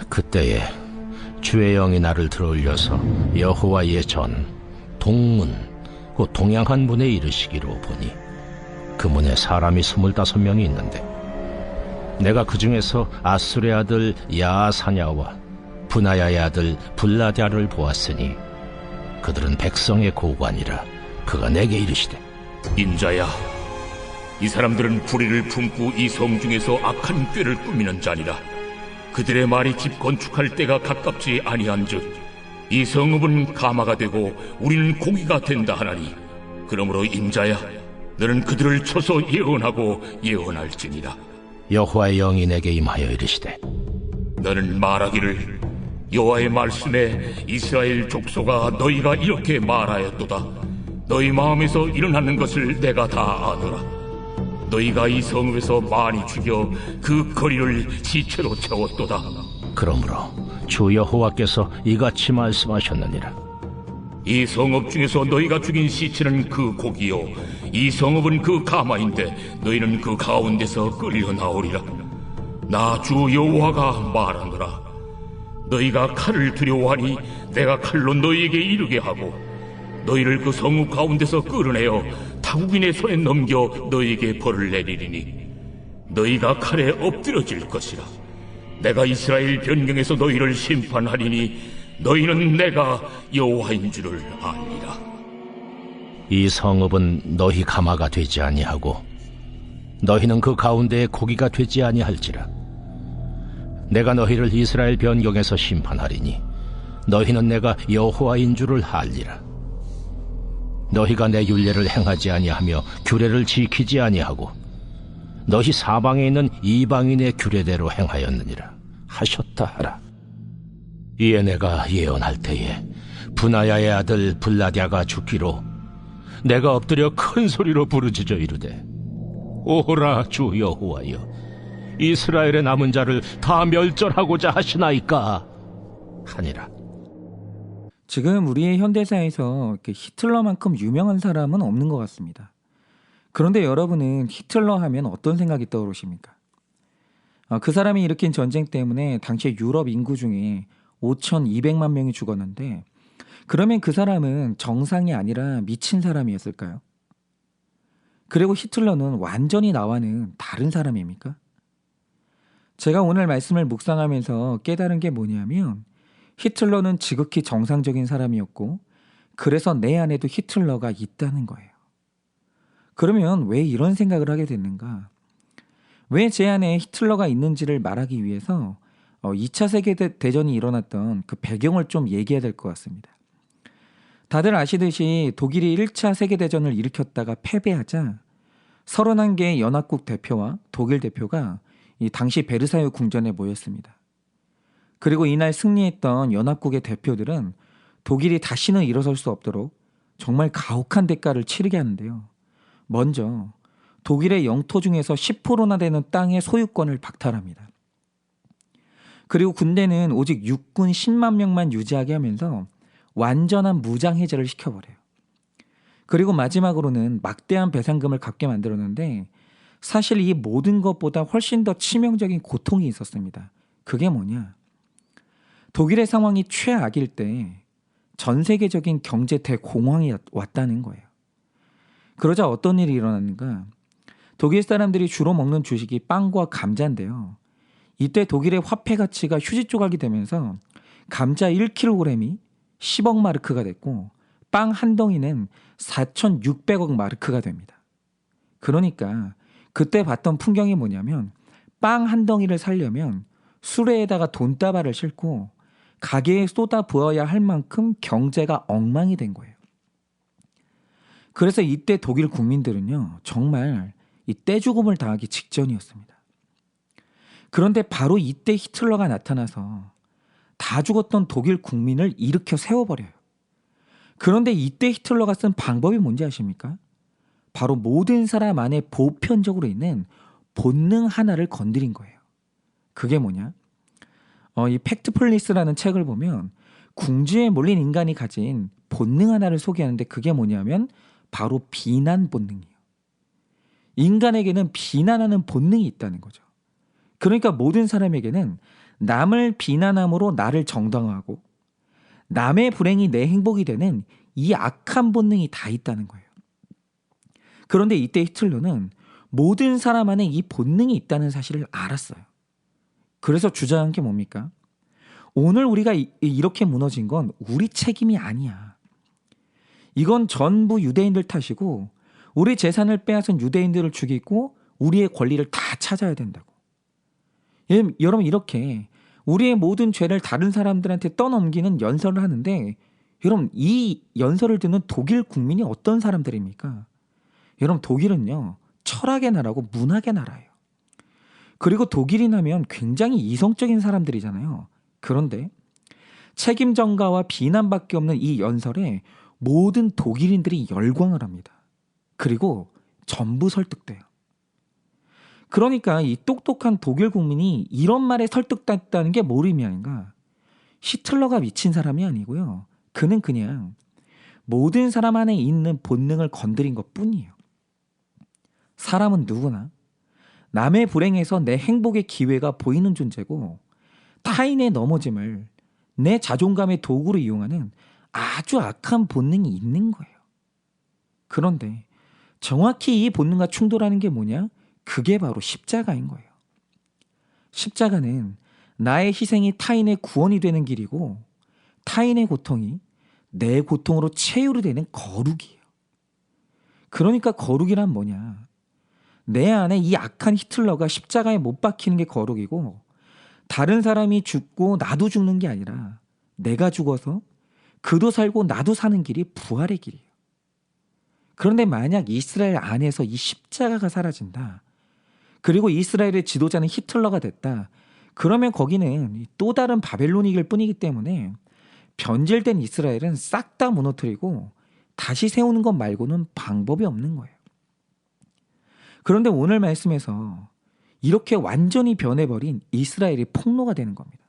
그때에 주의 영이 나를 들어올려서 여호와의 전 동문 곧 동양한 문에 이르시기로 보니 그 문에 사람이 25명이 있는데 내가 그 중에서 아술의 아들 야사냐와 분하야의 아들 블라랴를 보았으니 그들은 백성의 고관이라. 그가 내게 이르시되 인자야, 이 사람들은 불의를 품고 이 성 중에서 악한 꾀를 꾸미는 자니라. 그들의 말이 집 건축할 때가 가깝지 아니한즉 이 성읍은 가마가 되고 우리는 고기가 된다 하나니, 그러므로 인자야, 너는 그들을 쳐서 예언하고 예언할지니라. 여호와의 영이 내게 임하여 이르시되 너는 말하기를, 여호와의 말씀에 이스라엘 족속아, 너희가 이렇게 말하였도다. 너희 마음에서 일어나는 것을 내가 다 아노라. 너희가 이 성읍에서 많이 죽여 그 거리를 시체로 채웠도다. 그러므로 주 여호와께서 이같이 말씀하셨느니라. 이 성읍 중에서 너희가 죽인 시체는 그 고기요, 이 성읍은 그 가마인데 너희는 그 가운데서 끌려 나오리라. 나 주 여호와가 말하노라. 너희가 칼을 두려워하니 내가 칼로 너희에게 이르게 하고 너희를 그 성읍 가운데서 끌어내어 타국인의 손에 넘겨 너희에게 벌을 내리리니 너희가 칼에 엎드려질 것이라. 내가 이스라엘 변경에서 너희를 심판하리니 너희는 내가 여호와인 줄을 아니라. 이 성읍은 너희 가마가 되지 아니하고 너희는 그 가운데에 고기가 되지 아니할지라. 내가 너희를 이스라엘 변경에서 심판하리니 너희는 내가 여호와인 줄을 알리라. 너희가 내 율례를 행하지 아니하며 규례를 지키지 아니하고 너희 사방에 있는 이방인의 규례대로 행하였느니라 하셨다 하라. 이에 내가 예언할 때에 분하야의 아들 블라랴가 죽기로 내가 엎드려 큰 소리로 부르짖어 이르되 오호라 주 여호와여, 이스라엘의 남은 자를 다 멸절하고자 하시나이까 하니라. 지금 우리의 현대사에서 히틀러만큼 유명한 사람은 없는 것 같습니다. 그런데 여러분은 히틀러 하면 어떤 생각이 떠오르십니까? 그 사람이 일으킨 전쟁 때문에 당시 유럽 인구 중에 5,200만 명이 죽었는데, 그러면 그 사람은 정상이 아니라 미친 사람이었을까요? 그리고 히틀러는 완전히 나와는 다른 사람입니까? 제가 오늘 말씀을 묵상하면서 깨달은 게 뭐냐면, 히틀러는 지극히 정상적인 사람이었고 그래서 내 안에도 히틀러가 있다는 거예요. 그러면 왜 이런 생각을 하게 됐는가? 왜 제 안에 히틀러가 있는지를 말하기 위해서 2차 세계대전이 일어났던 그 배경을 좀 얘기해야 될 것 같습니다. 다들 아시듯이 독일이 1차 세계대전을 일으켰다가 패배하자 31개의 연합국 대표와 독일 대표가 이 당시 베르사유 궁전에 모였습니다. 그리고 이날 승리했던 연합국의 대표들은 독일이 다시는 일어설 수 없도록 정말 가혹한 대가를 치르게 하는데요. 먼저 독일의 영토 중에서 10%나 되는 땅의 소유권을 박탈합니다. 그리고 군대는 오직 육군 10만 명만 유지하게 하면서 완전한 무장 해제를 시켜버려요. 그리고 마지막으로는 막대한 배상금을 갚게 만들었는데, 사실 이 모든 것보다 훨씬 더 치명적인 고통이 있었습니다. 그게 뭐냐? 독일의 상황이 최악일 때 전 세계적인 경제 대공황이 왔다는 거예요. 그러자 어떤 일이 일어났는가? 독일 사람들이 주로 먹는 주식이 빵과 감자인데요. 이때 독일의 화폐 가치가 휴지 조각이 되면서 감자 1kg이 10억 마르크가 됐고 빵 한 덩이는 4,600억 마르크가 됩니다. 그러니까 그때 봤던 풍경이 뭐냐면, 빵 한 덩이를 살려면 수레에다가 돈다발을 싣고 가게에 쏟아 부어야 할 만큼 경제가 엉망이 된 거예요. 그래서 이때 독일 국민들은요, 정말 이 떼죽음을 당하기 직전이었습니다. 그런데 바로 이때 히틀러가 나타나서 다 죽었던 독일 국민을 일으켜 세워버려요. 그런데 이때 히틀러가 쓴 방법이 뭔지 아십니까? 바로 모든 사람 안에 보편적으로 있는 본능 하나를 건드린 거예요. 그게 뭐냐? 이 팩트플리스라는 책을 보면 궁지에 몰린 인간이 가진 본능 하나를 소개하는데, 그게 뭐냐면 바로 비난 본능이에요. 인간에게는 비난하는 본능이 있다는 거죠. 그러니까 모든 사람에게는 남을 비난함으로 나를 정당화하고 남의 불행이 내 행복이 되는 이 악한 본능이 다 있다는 거예요. 그런데 이때 히틀러는 모든 사람 안에 이 본능이 있다는 사실을 알았어요. 그래서 주장한 게 뭡니까? 오늘 우리가 이렇게 무너진 건 우리 책임이 아니야. 이건 전부 유대인들 탓이고 우리 재산을 빼앗은 유대인들을 죽이고 우리의 권리를 다 찾아야 된다고. 여러분 이렇게 우리의 모든 죄를 다른 사람들한테 떠넘기는 연설을 하는데 여러분 이 연설을 듣는 독일 국민이 어떤 사람들입니까? 여러분 독일은요 철학의 나라고 문학의 나라예요. 그리고 독일인 하면 굉장히 이성적인 사람들이잖아요. 그런데 책임 전가와 비난밖에 없는 이 연설에 모든 독일인들이 열광을 합니다. 그리고 전부 설득돼요. 그러니까 이 똑똑한 독일 국민이 이런 말에 설득됐다는 게 뭘 의미하는가? 히틀러가 미친 사람이 아니고요. 그는 그냥 모든 사람 안에 있는 본능을 건드린 것뿐이에요. 사람은 누구나 남의 불행에서 내 행복의 기회가 보이는 존재고 타인의 넘어짐을 내 자존감의 도구로 이용하는 아주 악한 본능이 있는 거예요. 그런데 정확히 이 본능과 충돌하는 게 뭐냐? 그게 바로 십자가인 거예요. 십자가는 나의 희생이 타인의 구원이 되는 길이고 타인의 고통이 내 고통으로 체휼이 되는 거룩이에요. 그러니까 거룩이란 뭐냐? 내 안에 이 악한 히틀러가 십자가에 못 박히는 게 거룩이고 다른 사람이 죽고 나도 죽는 게 아니라 내가 죽어서 그도 살고 나도 사는 길이 부활의 길이에요. 그런데 만약 이스라엘 안에서 이 십자가가 사라진다. 그리고 이스라엘의 지도자는 히틀러가 됐다. 그러면 거기는 또 다른 바벨론이 길 뿐이기 때문에 변질된 이스라엘은 싹 다 무너뜨리고 다시 세우는 것 말고는 방법이 없는 거예요. 그런데 오늘 말씀에서 이렇게 완전히 변해버린 이스라엘이 폭로가 되는 겁니다.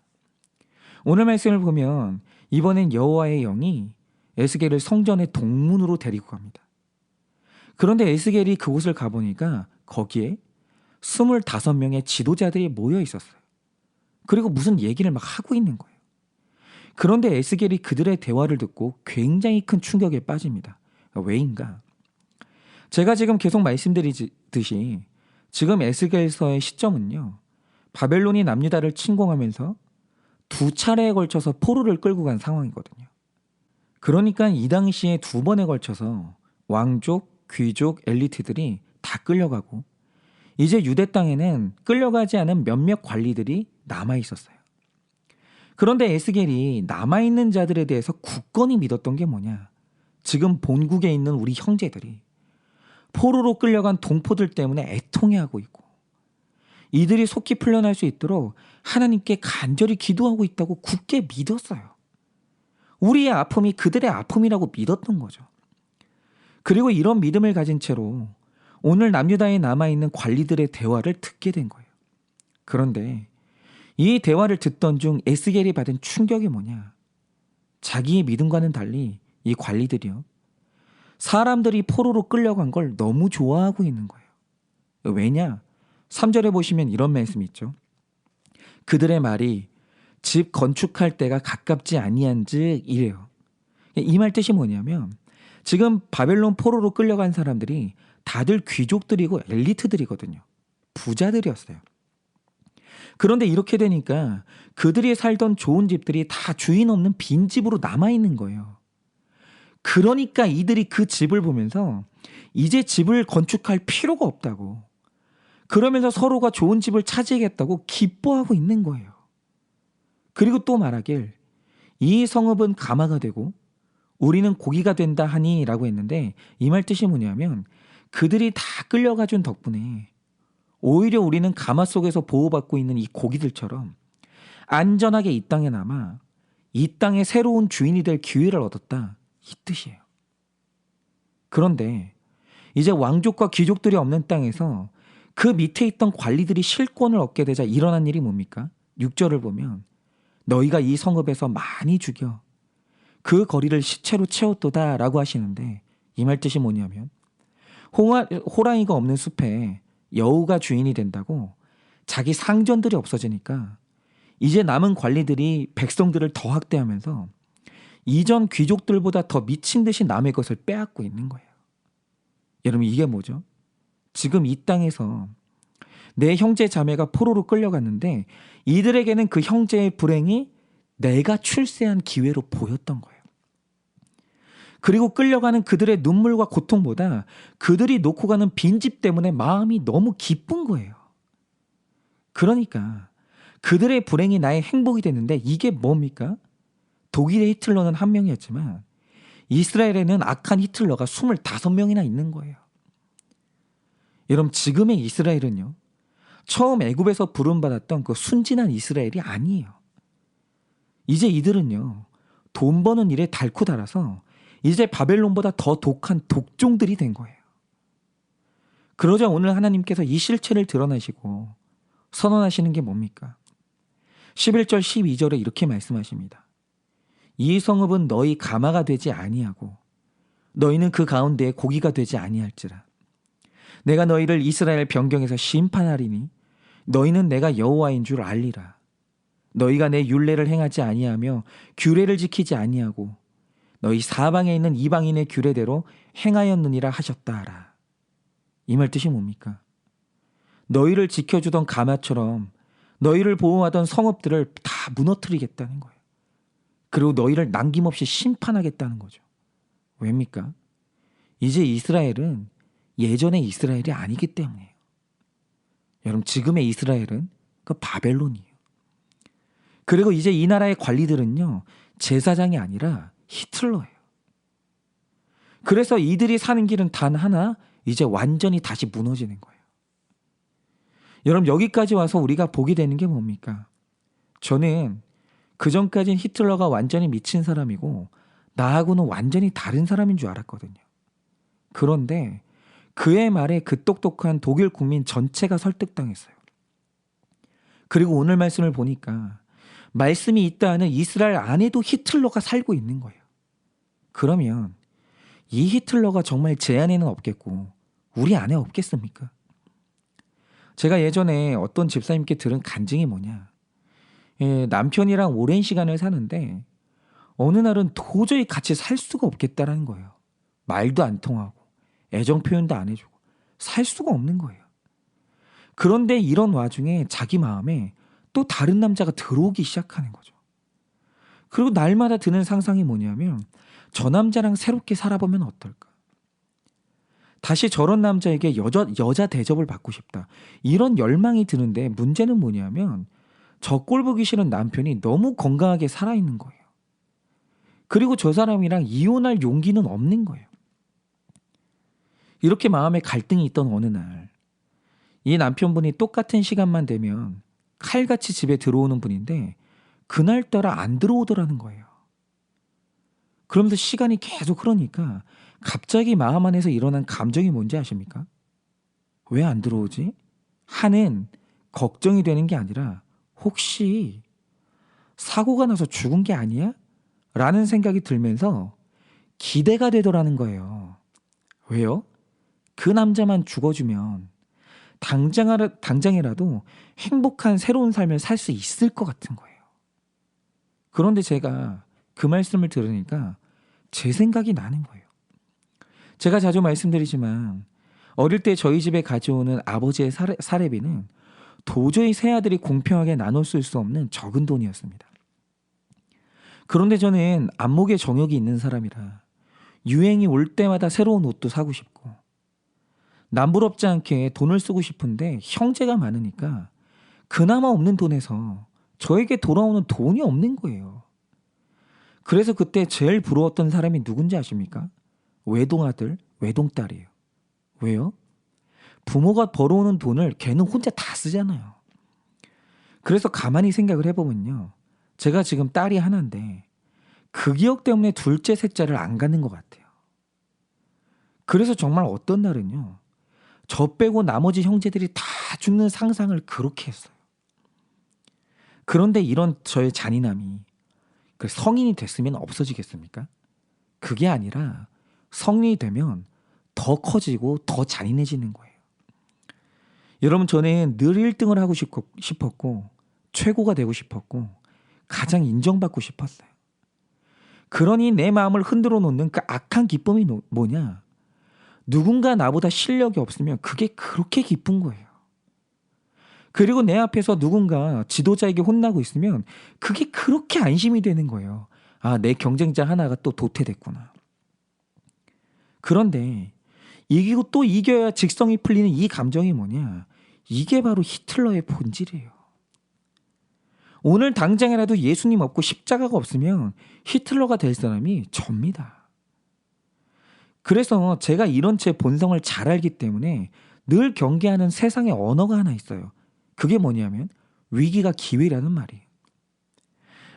오늘 말씀을 보면 이번엔 여호와의 영이 에스겔을 성전의 동문으로 데리고 갑니다. 그런데 에스겔이 그곳을 가보니까 거기에 25명의 지도자들이 모여 있었어요. 그리고 무슨 얘기를 막 하고 있는 거예요. 그런데 에스겔이 그들의 대화를 듣고 굉장히 큰 충격에 빠집니다. 왜인가? 제가 지금 계속 말씀드리듯이 지금 에스겔서의 시점은요. 바벨론이 남유다를 침공하면서 2차례에 걸쳐서 포로를 끌고 간 상황이거든요. 그러니까 이 당시에 2번에 걸쳐서 왕족, 귀족, 엘리트들이 다 끌려가고 이제 유대 땅에는 끌려가지 않은 몇몇 관리들이 남아 있었어요. 그런데 에스겔이 남아있는 자들에 대해서 굳건히 믿었던 게 뭐냐? 지금 본국에 있는 우리 형제들이 포로로 끌려간 동포들 때문에 애통해하고 있고 이들이 속히 풀려날 수 있도록 하나님께 간절히 기도하고 있다고 굳게 믿었어요. 우리의 아픔이 그들의 아픔이라고 믿었던 거죠. 그리고 이런 믿음을 가진 채로 오늘 남유다에 남아있는 관리들의 대화를 듣게 된 거예요. 그런데 이 대화를 듣던 중 에스겔이 받은 충격이 뭐냐? 자기의 믿음과는 달리 이 관리들이요. 사람들이 포로로 끌려간 걸 너무 좋아하고 있는 거예요. 왜냐? 3절에 보시면 이런 말씀이 있죠. 그들의 말이 집 건축할 때가 가깝지 아니한즉 이래요. 이 말 뜻이 뭐냐면 지금 바벨론 포로로 끌려간 사람들이 다들 귀족들이고 엘리트들이거든요. 부자들이었어요. 그런데 이렇게 되니까 그들이 살던 좋은 집들이 다 주인 없는 빈집으로 남아있는 거예요. 그러니까 이들이 그 집을 보면서 이제 집을 건축할 필요가 없다고, 그러면서 서로가 좋은 집을 차지하겠다고 기뻐하고 있는 거예요. 그리고 또 말하길 이 성읍은 가마가 되고 우리는 고기가 된다 하니 라고 했는데 이 말 뜻이 뭐냐면 그들이 다 끌려가 준 덕분에 오히려 우리는 가마 속에서 보호받고 있는 이 고기들처럼 안전하게 이 땅에 남아 이 땅의 새로운 주인이 될 기회를 얻었다, 이 뜻이에요. 그런데 이제 왕족과 귀족들이 없는 땅에서 그 밑에 있던 관리들이 실권을 얻게 되자 일어난 일이 뭡니까? 6절을 보면 너희가 이 성읍에서 많이 죽여 그 거리를 시체로 채웠도다 라고 하시는데 이 말 뜻이 뭐냐면 호랑이가 없는 숲에 여우가 주인이 된다고 자기 상전들이 없어지니까 이제 남은 관리들이 백성들을 더 학대하면서 이전 귀족들보다 더 미친 듯이 남의 것을 빼앗고 있는 거예요. 여러분, 이게 뭐죠? 지금 이 땅에서 내 형제 자매가 포로로 끌려갔는데 이들에게는 그 형제의 불행이 내가 출세한 기회로 보였던 거예요. 그리고 끌려가는 그들의 눈물과 고통보다 그들이 놓고 가는 빈집 때문에 마음이 너무 기쁜 거예요. 그러니까 그들의 불행이 나의 행복이 됐는데 이게 뭡니까? 독일의 히틀러는 한 명이었지만 이스라엘에는 악한 히틀러가 25명이나 있는 거예요. 여러분, 지금의 이스라엘은요, 처음 애굽에서 부름받았던 그 순진한 이스라엘이 아니에요. 이제 이들은요, 돈 버는 일에 닳고 닳아서 이제 바벨론보다 더 독한 독종들이 된 거예요. 그러자 오늘 하나님께서 이 실체를 드러내시고 선언하시는 게 뭡니까? 11절 12절에 이렇게 말씀하십니다. 이 성읍은 너희 가마가 되지 아니하고 너희는 그 가운데에 고기가 되지 아니할지라. 내가 너희를 이스라엘 변경에서 심판하리니 너희는 내가 여호와인 줄 알리라. 너희가 내 율례를 행하지 아니하며 규례를 지키지 아니하고 너희 사방에 있는 이방인의 규례대로 행하였느니라 하셨다 하라. 이 말 뜻이 뭡니까? 너희를 지켜주던 가마처럼 너희를 보호하던 성읍들을 다 무너뜨리겠다는 거예요. 그리고 너희를 남김없이 심판하겠다는 거죠. 왜입니까? 이제 이스라엘은 예전의 이스라엘이 아니기 때문이에요. 여러분, 지금의 이스라엘은 그 바벨론이에요. 그리고 이제 이 나라의 관리들은요, 제사장이 아니라 히틀러예요. 그래서 이들이 사는 길은 단 하나, 이제 완전히 다시 무너지는 거예요. 여러분, 여기까지 와서 우리가 보게 되는 게 뭡니까? 저는 그전까진 히틀러가 완전히 미친 사람이고 나하고는 완전히 다른 사람인 줄 알았거든요. 그런데 그의 말에 그 똑똑한 독일 국민 전체가 설득당했어요. 그리고 오늘 말씀을 보니까 말씀이 있다 하는 이스라엘 안에도 히틀러가 살고 있는 거예요. 그러면 이 히틀러가 정말 제 안에는 없겠고 우리 안에 없겠습니까? 제가 예전에 어떤 집사님께 들은 간증이 뭐냐, 남편이랑 오랜 시간을 사는데 어느 날은 도저히 같이 살 수가 없겠다라는 거예요. 말도 안 통하고 애정 표현도 안 해주고 살 수가 없는 거예요. 그런데 이런 와중에 자기 마음에 또 다른 남자가 들어오기 시작하는 거죠. 그리고 날마다 드는 상상이 뭐냐면 저 남자랑 새롭게 살아보면 어떨까? 다시 저런 남자에게 여자 대접을 받고 싶다. 이런 열망이 드는데 문제는 뭐냐면 저 꼴 보기 싫은 남편이 너무 건강하게 살아있는 거예요. 그리고 저 사람이랑 이혼할 용기는 없는 거예요. 이렇게 마음에 갈등이 있던 어느 날, 이 남편분이 똑같은 시간만 되면 칼같이 집에 들어오는 분인데 그날따라 안 들어오더라는 거예요. 그러면서 시간이 계속 흐르니까 갑자기 마음 안에서 일어난 감정이 뭔지 아십니까? 왜 안 들어오지? 하는 걱정이 되는 게 아니라 혹시 사고가 나서 죽은 게 아니야? 라는 생각이 들면서 기대가 되더라는 거예요. 왜요? 그 남자만 죽어주면 당장이라도 행복한 새로운 삶을 살 수 있을 것 같은 거예요. 그런데 제가 그 말씀을 들으니까 제 생각이 나는 거예요. 제가 자주 말씀드리지만 어릴 때 저희 집에 가져오는 아버지의 사례비는 도저히 세 아들이 공평하게 나눠 쓸 수 없는 적은 돈이었습니다. 그런데 저는 안목에 정욕이 있는 사람이라 유행이 올 때마다 새로운 옷도 사고 싶고 남부럽지 않게 돈을 쓰고 싶은데 형제가 많으니까 그나마 없는 돈에서 저에게 돌아오는 돈이 없는 거예요. 그래서 그때 제일 부러웠던 사람이 누군지 아십니까? 외동아들, 외동딸이에요. 왜요? 부모가 벌어오는 돈을 걔는 혼자 다 쓰잖아요. 그래서 가만히 생각을 해보면요, 제가 지금 딸이 하나인데 그 기억 때문에 둘째, 셋째를 안 갖는 것 같아요. 그래서 정말 어떤 날은요, 저 빼고 나머지 형제들이 다 죽는 상상을 그렇게 했어요. 그런데 이런 저의 잔인함이 성인이 됐으면 없어지겠습니까? 그게 아니라 성인이 되면 더 커지고 더 잔인해지는 거예요. 여러분, 저는 늘 1등을 하고 싶었고 최고가 되고 싶었고 가장 인정받고 싶었어요. 그러니 내 마음을 흔들어 놓는 그 악한 기쁨이 뭐냐? 누군가 나보다 실력이 없으면 그게 그렇게 기쁜 거예요. 그리고 내 앞에서 누군가 지도자에게 혼나고 있으면 그게 그렇게 안심이 되는 거예요. 아, 내 경쟁자 하나가 또 도태됐구나. 그런데 이기고 또 이겨야 직성이 풀리는 이 감정이 뭐냐? 이게 바로 히틀러의 본질이에요. 오늘 당장이라도 예수님 없고 십자가가 없으면 히틀러가 될 사람이 접니다. 그래서 제가 이런 제 본성을 잘 알기 때문에 늘 경계하는 세상의 언어가 하나 있어요. 그게 뭐냐면 위기가 기회라는 말이에요.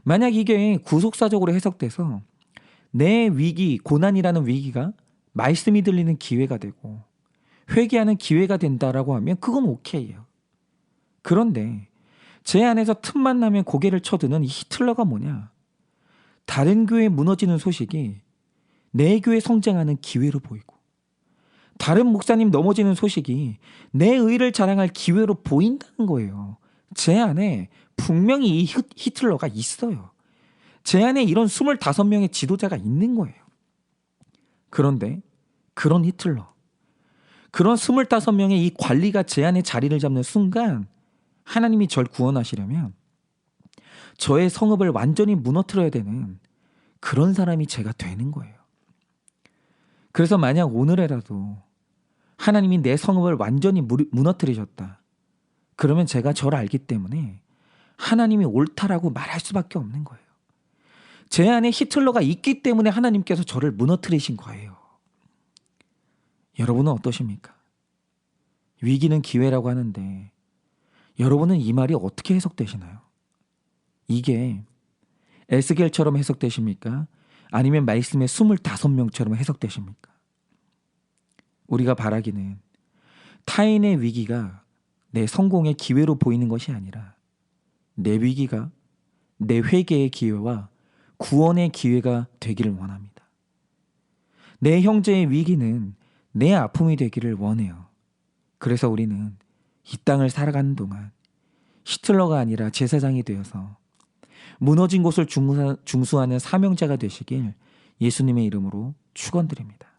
만약 이게 구속사적으로 해석돼서 내 위기, 고난이라는 위기가 말씀이 들리는 기회가 되고 회개하는 기회가 된다라고 하면 그건 오케이예요. 그런데 제 안에서 틈만 나면 고개를 쳐드는 이 히틀러가 뭐냐? 다른 교회 무너지는 소식이 내 교회 성장하는 기회로 보이고 다른 목사님 넘어지는 소식이 내 의를 자랑할 기회로 보인다는 거예요. 제 안에 분명히 이 히틀러가 있어요. 제 안에 이런 25명의 지도자가 있는 거예요. 그런데 그런 히틀러, 그런 25명의 이 관리가 제 안에 자리를 잡는 순간 하나님이 절 구원하시려면 저의 성읍을 완전히 무너뜨려야 되는 그런 사람이 제가 되는 거예요. 그래서 만약 오늘에라도 하나님이 내 성읍을 완전히 무너뜨리셨다. 그러면 제가 저를 알기 때문에 하나님이 옳다라고 말할 수밖에 없는 거예요. 제 안에 히틀러가 있기 때문에 하나님께서 저를 무너뜨리신 거예요. 여러분은 어떠십니까? 위기는 기회라고 하는데 여러분은 이 말이 어떻게 해석되시나요? 이게 에스겔처럼 해석되십니까? 아니면 말씀의 25명처럼 해석되십니까? 우리가 바라기는 타인의 위기가 내 성공의 기회로 보이는 것이 아니라 내 위기가 내 회개의 기회와 구원의 기회가 되기를 원합니다. 내 형제의 위기는 내 아픔이 되기를 원해요. 그래서 우리는 이 땅을 살아가는 동안 히틀러가 아니라 제사장이 되어서 무너진 곳을 중수하는 사명자가 되시길 예수님의 이름으로 축원드립니다.